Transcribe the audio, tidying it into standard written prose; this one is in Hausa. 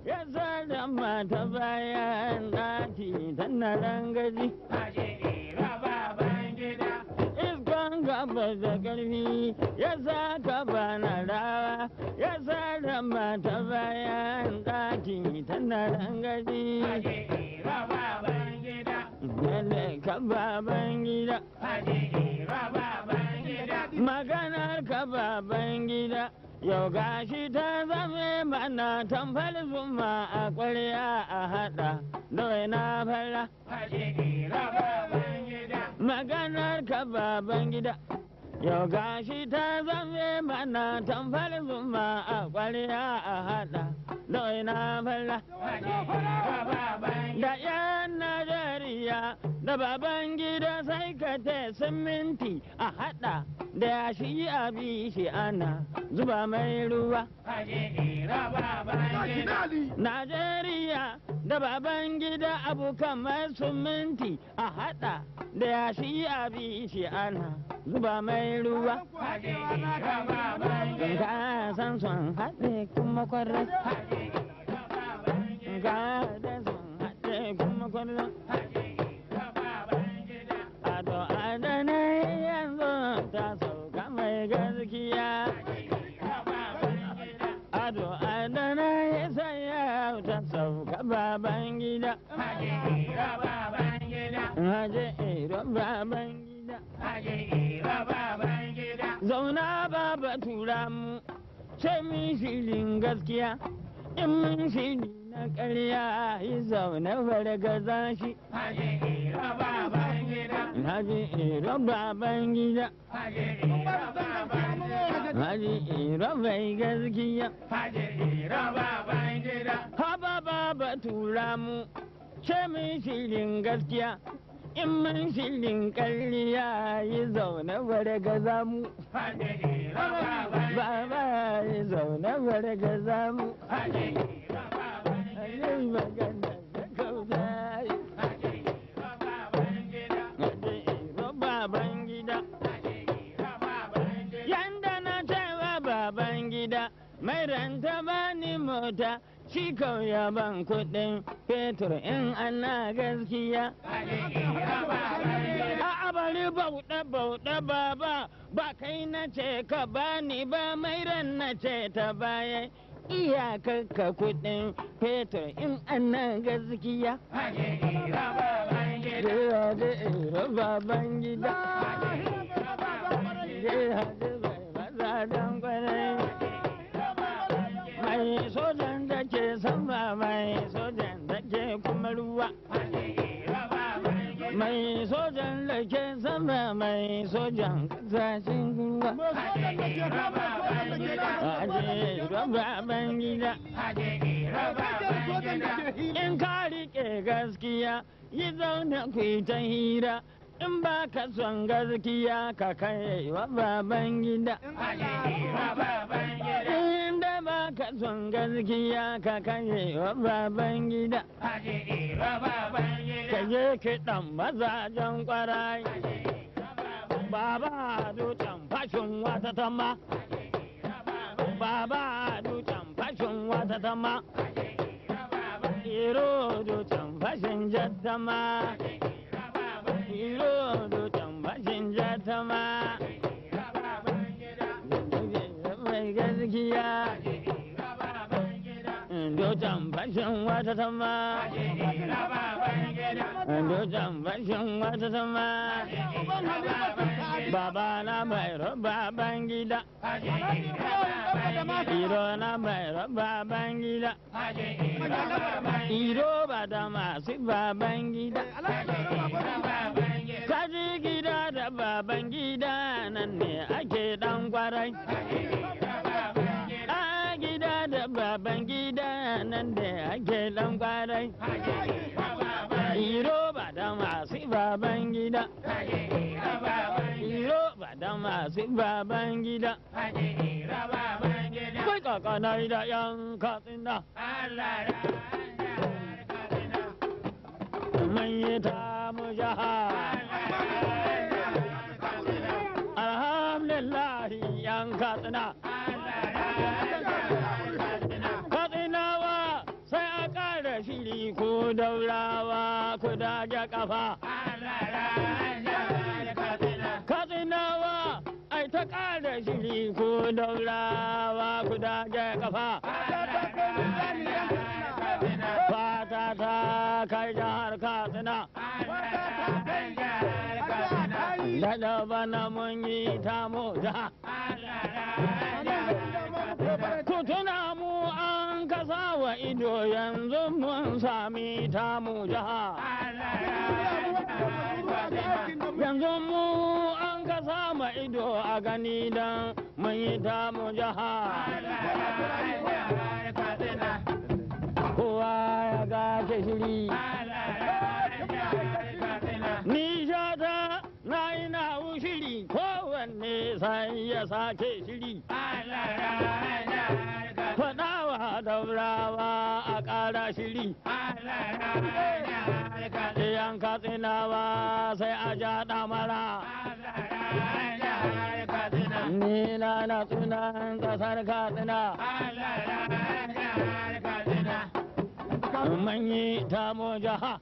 ya sada mata bayan ɗaki tana rangaji. Iskon gaba da ƙarfi ya saka bana rawa ya sada mata bayan ɗaki tana rangaji. Lalle ka baban gida. Maganar ka baban gida. Yau gashi ta zame mana tamfar zuma a ƙwarya a haɗa da na fara. Maganar ka baban gida. Yau gashi ta zame mana tamfar zuma a ƙwarya a haɗa da na fara. Da 'yan Najeriya da baban gida sai ka te siminti a haɗa da yashi a bishi ana zuba mai ruwa. Najeriya da baban gida abu kamar siminti a haɗa da yashi a bishi ana zuba mai ruwa. Ka san son haɗe kuma kwarar. Ka da son haɗe kuma kwarar. Ado adana yanzu ta sauka mai gaskiya. Ado adana ya saya ta sauka baban gida. Haje iro baban gida. Zauna baba tura mu sai mun shirin gaskiya. In mun shiri na ƙarya yi zaune wargaza shi. Haje iro baban gida. Haji iro bai gaskiya. Haba baba tura mu ce mun shirin gaskiya. In mun shirin ƙarya yi zaune wargaza mu. Baba yi zaune wargaza mu. Ayi magana da kauta yi. Baban gida. Yanda na cewa baban gida mai ranta bani mota shi ya ban kuɗin fetur in ana gaskiya. A bari bauɗe baba ba kai na ce ka bani ba mai ran na ce ta baya. Iyakar ka kuɗin fetur in ana gaskiya. Baban gida. Mai sojan da ke sama mai sojan da ke kuma ruwa. Mai sojan da ke sama mai sojan kasashen ruwa. Baban gida. In ka riƙe gaskiya yi zaune ku yi ta hira. In ba ka son gaskiya ka kai wa baban gida. In da ba ka son gaskiya ka kai wa baban gida. Ka je kiɗan mazajen ƙwarai. Baba dutsen fashin wata tama. Baba dutsen fashin wata tama. Iro dutsen fashin jattama. Iro dutsen fashin jattama. Mai gaskiya. Dutsen fashin wata tama. Dutsen fashin wata tama. Baba na mai baban gida. Iro na mai baban gida. Iro ba da masu baban gida. Kaji gida da baban gida nan ne ake dan kwarai. A gida da baban gida nan ne ake dan kwarai. Iro ba da masu baban gida. Iro ba da masu baban gida. Kai kakanai da yan katsina. Mun yi ta mujaha. Alhamdulillah yan katsina. Katsinawa ƙara shiri ku daurawa ku daje kafa. Katsinawa ai ta ƙara shiri ku daurawa ku daje kafa. Fata ta kai jihar Katsina. Daɗa bana mun yi ta mu jiha. Ku tuna mu an kasa wa ido yanzu mun sami ta mu jiha. Yanzu mu an kasa ma ido a gani dan mun yi ta mu jiha. Kowa ya gace shiri. Ni shata na yi na shiri kowanne sai ya sake shiri. Faɗawa daurawa a ƙara shiri. Yan Katsinawa sai a ja ɗamara. Ni na sunan ƙasar Katsina. Manyi ta mu jaha.